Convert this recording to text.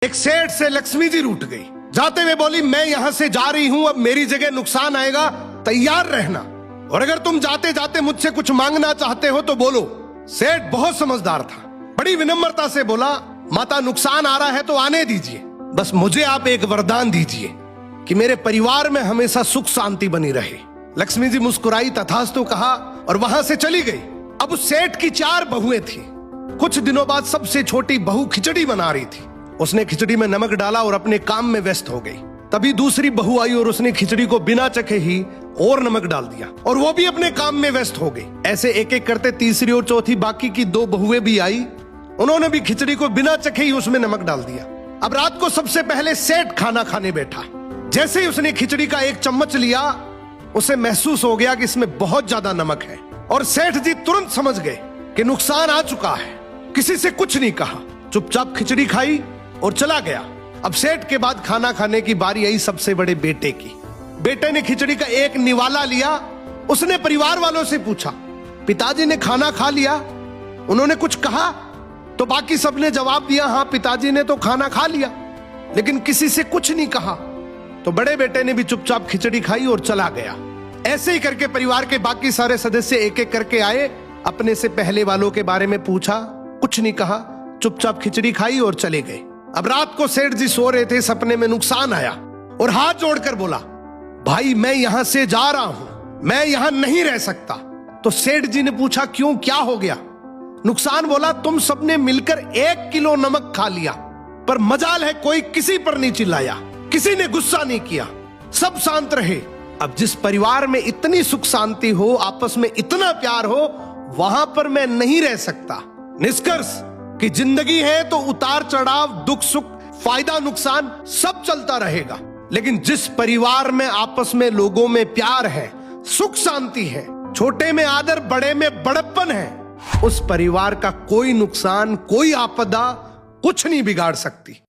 एक सेठ से लक्ष्मी जी रूठ गई। जाते हुए बोली, मैं यहां से जा रही हूं, अब मेरी जगह नुकसान आएगा, तैयार रहना, और अगर तुम जाते जाते मुझसे कुछ मांगना चाहते हो तो बोलो। सेठ बहुत समझदार था, बड़ी विनम्रता से बोला, माता नुकसान आ रहा है तो आने दीजिए, बस मुझे आप एक वरदान दीजिए कि मेरे परिवार में हमेशा सुख शांति बनी रहे। लक्ष्मी जी मुस्कुराई, तथास्तु कहा और वहां से चली गई। अब उस सेठ की 4 बहुएं थी। कुछ दिनों बाद सबसे छोटी बहू खिचड़ी बना रही थी। उसने खिचड़ी में नमक डाला और अपने काम में व्यस्त हो गई। तभी दूसरी बहू आई और उसने खिचड़ी को बिना चखे ही और नमक डाल दिया और वो भी अपने काम में व्यस्त हो गई। ऐसे एक एक करते तीसरी और चौथी बाकी की 2 बहुएं भी आई, उन्होंने भी खिचड़ी को बिना चखे ही उसमें नमक डाल दिया। अब रात को सबसे पहले सेठ खाना खाने बैठा। जैसे ही उसने खिचड़ी का 1 चम्मच लिया, उसे महसूस हो गया कि इसमें बहुत ज्यादा नमक है, और सेठ जी तुरंत समझ गए कि नुकसान आ चुका है। किसी से कुछ नहीं कहा, चुपचाप खिचड़ी खाई और चला गया। अब सेठ के बाद खाना खाने की बारी आई सबसे बड़े बेटे की। बेटे ने खिचड़ी का 1 निवाला लिया। उसने परिवार वालों से पूछा, पिताजी ने खाना खा लिया? उन्होंने कुछ कहा? तो बाकी सबने जवाब दिया, हाँ पिताजी ने तो खाना खा लिया, लेकिन किसी से कुछ नहीं कहा। तो बड़े बेटे ने भी चुपचाप खिचड़ी खाई और चला गया। ऐसे ही करके परिवार के बाकी सारे सदस्य एक एक करके आए, अपने से पहले वालों के बारे में पूछा, कुछ नहीं कहा, चुपचाप खिचड़ी खाई और चले गए। अब रात को सेठ जी सो रहे थे, सपने में नुकसान आया और हाथ जोड़कर बोला, भाई मैं यहां से जा रहा हूं, मैं यहां नहीं रह सकता। तो सेठ जी ने पूछा, क्यों, क्या हो गया? नुकसान बोला, तुम सबने मिलकर 1 किलो नमक खा लिया, पर मजाल है कोई किसी पर नहीं चिल्लाया, किसी ने गुस्सा नहीं किया, सब शांत रहे। अब जिस परिवार में इतनी सुख शांति हो, आपस में इतना प्यार हो, वहां पर मैं नहीं रह सकता। निष्कर्ष कि जिंदगी है तो उतार चढ़ाव, दुख सुख, फायदा नुकसान सब चलता रहेगा, लेकिन जिस परिवार में आपस में लोगों में प्यार है, सुख शांति है, छोटे में आदर, बड़े में बड़प्पन है, उस परिवार का कोई नुकसान, कोई आपदा कुछ नहीं बिगाड़ सकती।